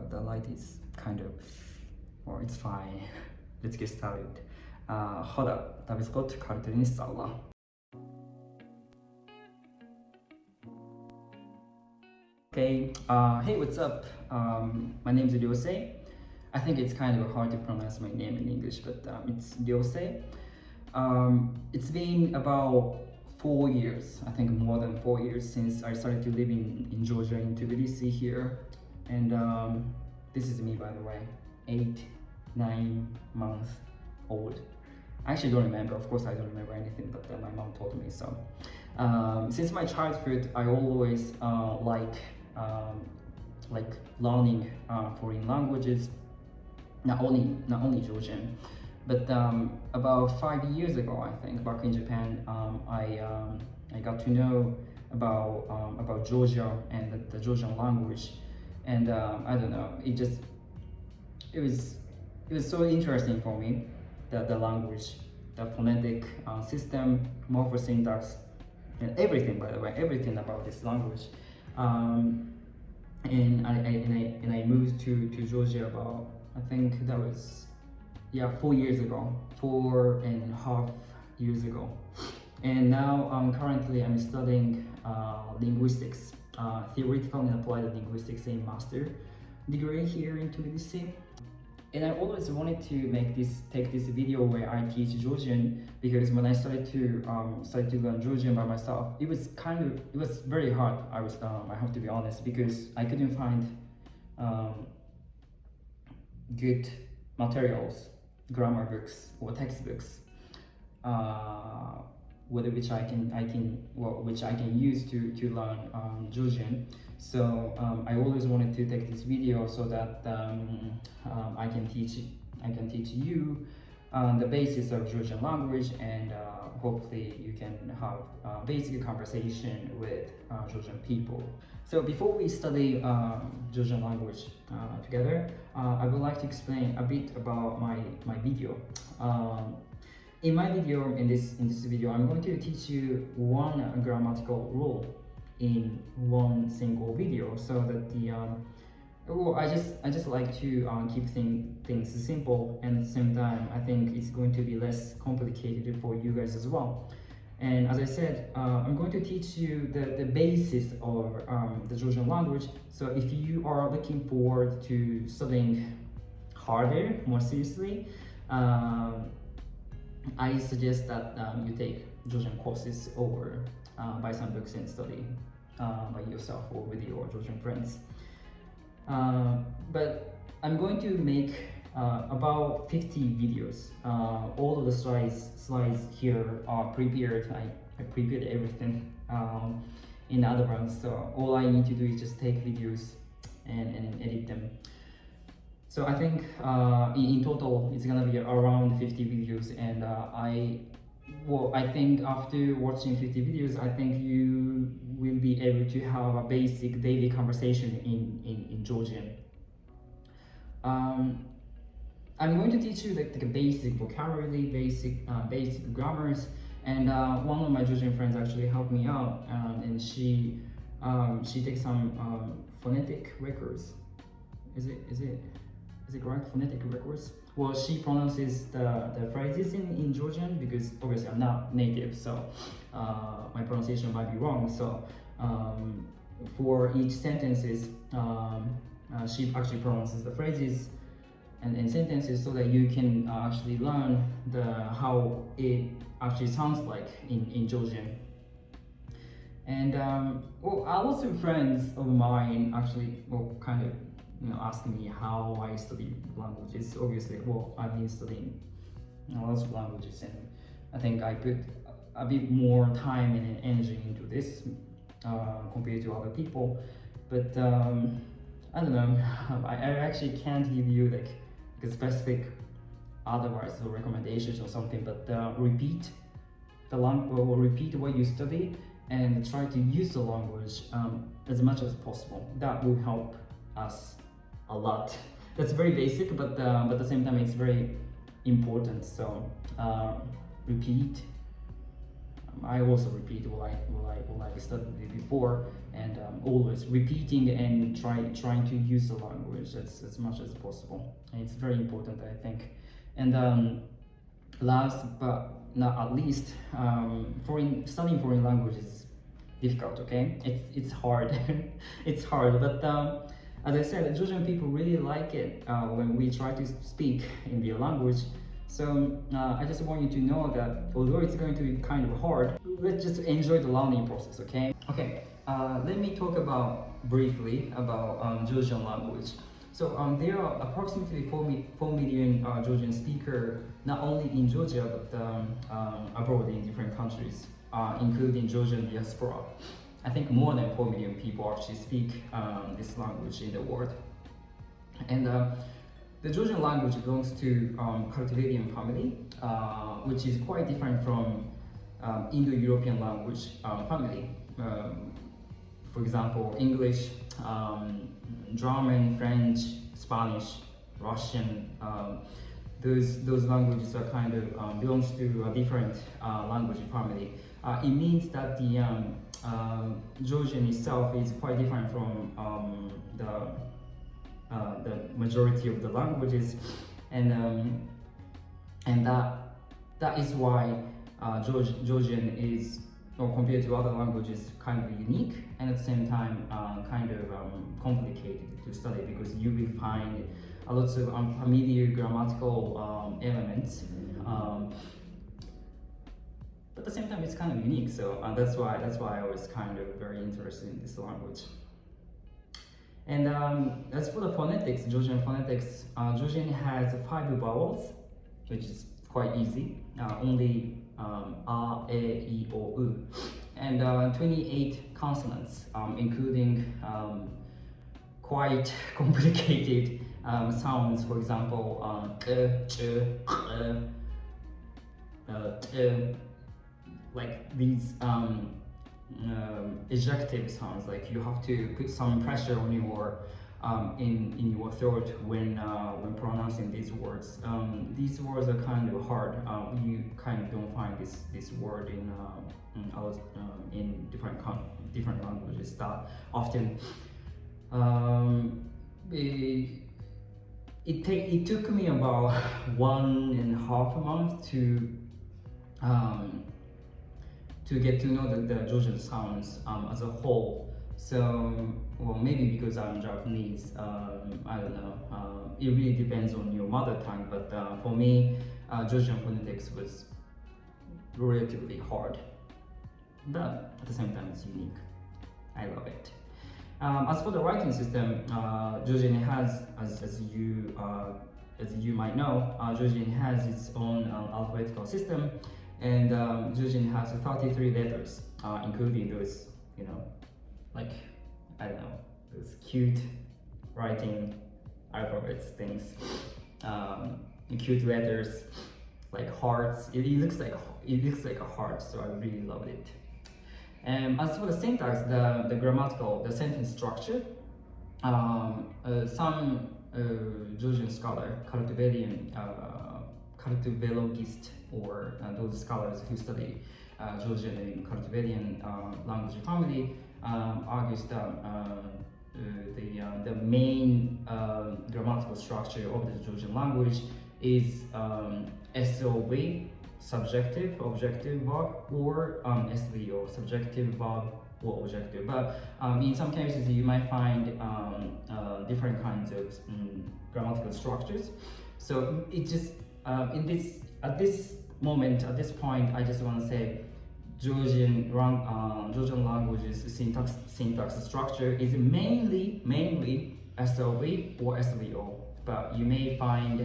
the light is kind of, or it's fine. Let's get started. خدا تبسقط كارترين الصلاة. Okay, hey, what's up? My name is Ryosei. I think it's kind of hard to pronounce my name in English, but it's Ryosei. It's been about 4 years, I think more than 4 years, since I started to live in Georgia, in Tbilisi here. And this is me, by the way, 8-9 months old. I actually don't remember, of course I don't remember anything, but my mom told me so. Since my childhood, I always like learning foreign languages, not only Georgian, but about 5 years ago, I think, back in Japan, I got to know about Georgia and the Georgian language, and I don't know, it was so interesting for me, the language, the phonetic system, morphosyntax, and everything, by the way, everything about this language. And I moved to Georgia about, I think that was 4 years ago, 4.5 years ago. And now currently I'm studying linguistics, theoretical and applied linguistics in master degree here in Tbilisi. And I always wanted to take this video where I teach Georgian, because when I started to learn Georgian by myself, it was very hard. I have to be honest, because I couldn't find good materials, grammar books or textbooks, which I can use to learn Georgian. So I always wanted to take this video so that I can teach you the basis of Georgian language, and hopefully you can have a basic conversation with Georgian people. So before we study Georgian language together, I would like to explain a bit about my video. In my video, in this video, I'm going to teach you one grammatical rule in one single video, so that I just like to keep things simple, and at the same time I think it's going to be less complicated for you guys as well. And as I said, I'm going to teach you the basis of the Georgian language. So if you are looking forward to studying harder, more seriously, I suggest that you take Georgian courses or buy some books and study by yourself or with your Georgian friends. But I'm going to make about 50 videos. All of the slides here are prepared. I prepared everything in advance, so all I need to do is just take videos and edit them. So I think in total it's gonna be around 50 videos, and I think after watching 50 videos, I think you will be able to have a basic daily conversation in Georgian. I'm going to teach you like a basic vocabulary, basic grammars, and one of my Georgian friends actually helped me out, and she takes some phonetic records. Is it correct? Phonetic records? Well, she pronounces the phrases in Georgian, because obviously I'm not native, so my pronunciation might be wrong. So for each sentences, she actually pronounces the phrases and sentences, so that you can actually learn how it actually sounds like in Georgian. And a lot of friends of mine actually kind of asking me how I study languages. Obviously, I've been studying lots of languages, and I think I put a bit more time and energy into this compared to other people. But I don't know, I actually can't give you like a specific advice or recommendations or something, but repeat the language, or repeat what you study, and try to use the language as much as possible. That will help us a lot. That's very basic, but at the same time it's very important. So repeat, I also repeat what I studied before, and always repeating and trying to use the language as much as possible. And it's very important, I think. And last but not least, studying foreign language is difficult. Okay, it's hard. It's hard, but as I said, Georgian people really like it when we try to speak in their language. So I just want you to know that although it's going to be kind of hard, let's just enjoy the learning process, okay? Okay, let me talk briefly about Georgian language. So there are approximately 4 million Georgian speakers, not only in Georgia, but abroad in different countries, including Georgian diaspora. I think more than 4 million people actually speak this language in the world. And the Georgian language belongs to Cultivarian family, which is quite different from Indo-European language family. For example, English, German, French, Spanish, Russian. Those languages are kind of belongs to a different language family. It means that the Georgian itself is quite different from the majority of the languages, and that is why Georgian is, or compared to other languages, kind of unique, and at the same time kind of complicated to study, because you will find a lot of unfamiliar grammatical elements. But at the same time, it's kind of unique, so that's why I was kind of very interested in this language. And as for the phonetics, Georgian phonetics, Georgian has 5 vowels, which is quite easy. Only A, E, I, O, U, and 28 consonants, including quite complicated sounds. For example, like these ejective sounds, like you have to put some pressure on your in your throat when pronouncing these words. These words are kind of hard. You kind of don't find this word in different languages that often. It took me about 1.5 months to get to know the Georgian sounds as a whole. So, well, maybe because I'm Japanese, I don't know. It really depends on your mother tongue, but for me, Georgian phonetics was relatively hard. But at the same time, it's unique. I love it. As for the writing system, Georgian has, as you might know, Georgian has its own alphabetical system, and Georgian has 33 letters, including those, like, I don't know, those cute writing alphabets things, cute letters like hearts. It looks like a heart, so I really loved it. As for the syntax, the grammatical, the sentence structure, some Georgian scholar, cultivologist, or those scholars who study Georgian and Cultivarian language family, argues that the main grammatical structure of the Georgian language is SOV, subjective, objective, verb, or SVO, subjective, verb, or objective. But in some cases, you might find different kinds of grammatical structures. So it just at this point, I just want to say Georgian language's syntax structure is mainly SOV or SVO, but you may find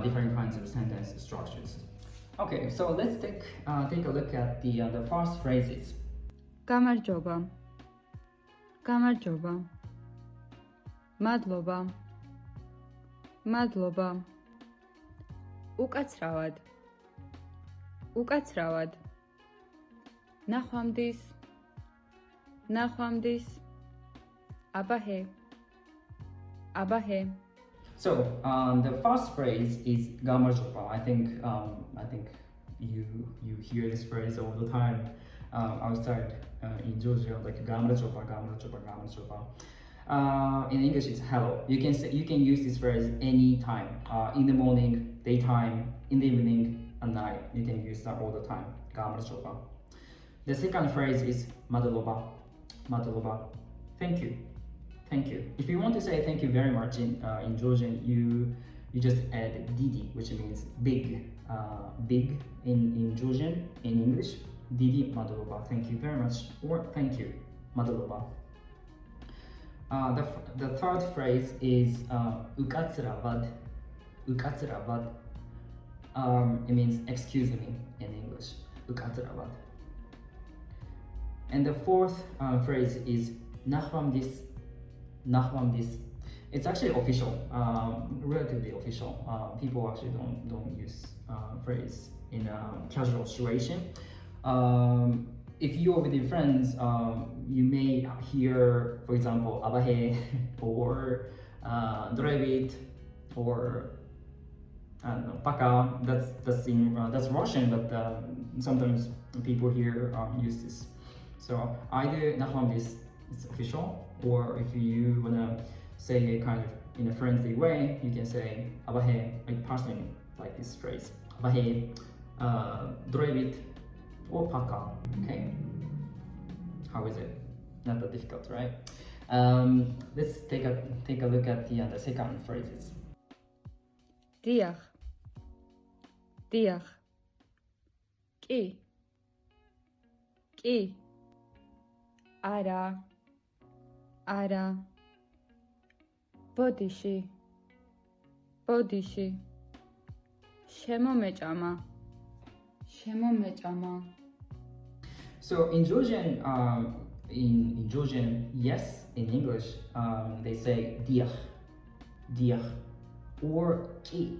different kinds of sentence structures. Okay, so let's take a look at the first phrases. Gamarjoba, gamarjoba, madloba, madloba, ukacravad, ukacravad, nakhvamdis, nakhvamdis, abahe, abahe. So the first phrase is gamarjoba. I think you hear this phrase all the time outside in Georgia, like gamra chopa, gamra chopa, gamra chopa. In English, it's hello. You can use this phrase anytime. In the morning, daytime, in the evening, at night. You can use that all the time. Gamra chopa. The second phrase is madaloba. Madaloba. Thank you. Thank you. If you want to say thank you very much in Georgian, you just add didi, which means big. Big in Georgian. In English, didi madaloba. Thank you very much, or thank you madaloba. The third phrase is ukatsura vad. It means excuse me in English. Ukatsura vad. And the fourth phrase is nahwam dis. It's actually official, relatively official. People actually don't use phrase in a casual situation. If you're with your friends, you may hear, for example, abahe or drevit or I don't know, paka. That's Russian, but sometimes people here use this. So either nahwam dis is official, or if you wanna say it kind of in a friendly way, you can say abahe. I personally like this phrase, abahe, drevit, or paka. Okay, how is it? Not that difficult, right? Let's take a look at the second phrases. Diach. Diach. Ki. Ki. Ara. Ara. Bodishi. Bodishi. Shemomeჭამა. Shemomeჭამა. So in Georgian, in Georgian, yes. In English, they say diach, diach, or ki,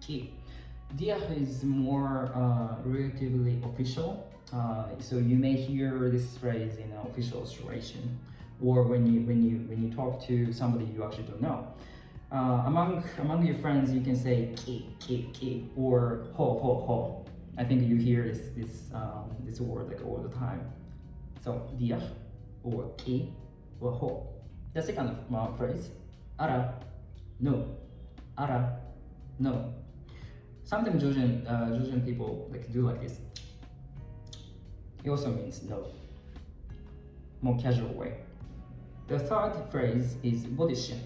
ki. Diach is more relatively official. So you may hear this phrase in an official situation, or when you talk to somebody you actually don't know. Among your friends, you can say ki, or ho. I think you hear this word like all the time. So diach, or ki, or ho. The second phrase, ara, no, ara, no. Sometimes Georgian people do like this. It also means no. More casual way. The third phrase is bodishi.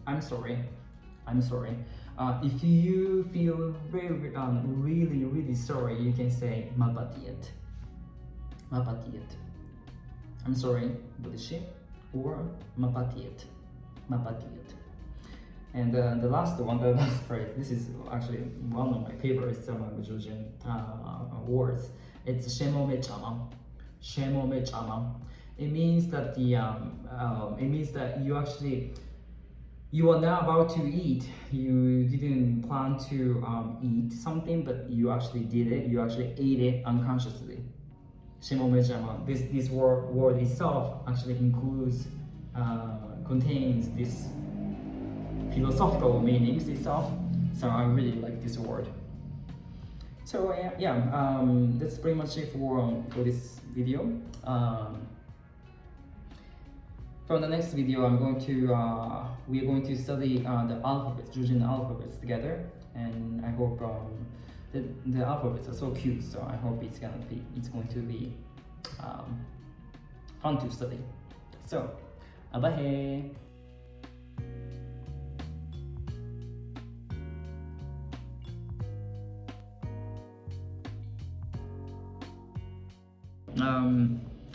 I'm sorry. If you feel really sorry, you can say mabatiet. I'm sorry, bodishi, or mabatiet. And the last phrase, this is actually one of my favorites among Georgian words. It's shemomeჭამა. It means that you are now about to eat. You didn't plan to eat something, but you actually did it. You actually ate it unconsciously. shemomeჭამა. This word itself actually contains this philosophical meanings itself. So I really like this word. So that's pretty much it for this video. For the next video, we are going to study the alphabets, Georgian alphabets together, and I hope the alphabets are so cute. So I hope it's going to be fun to study. So, abahe.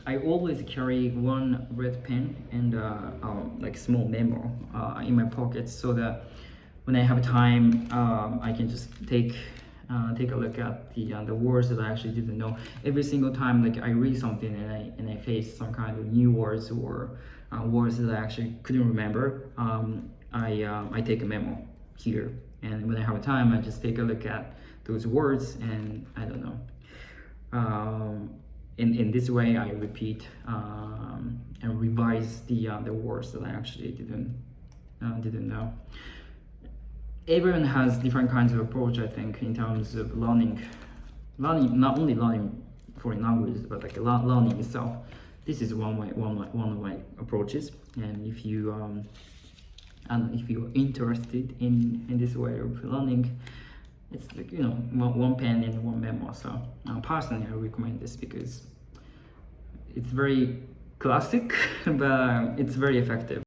I always carry one red pen and like small memo in my pocket, so that when I have time, I can just take a look at the words that I actually didn't know. Every single time, like I read something and I face some kind of new words or words that I actually couldn't remember, I take a memo here, and when I have time, I just take a look at those words, and I don't know. In this way, I repeat and revise the words that I actually didn't know. Everyone has different kinds of approach, I think, in terms of learning learning, not only learning foreign languages, but like learning itself. This is one of my approaches. And if you're interested in this way of learning, it's like, you know, one pen and one memo. So personally, I recommend this because it's very classic, but it's very effective.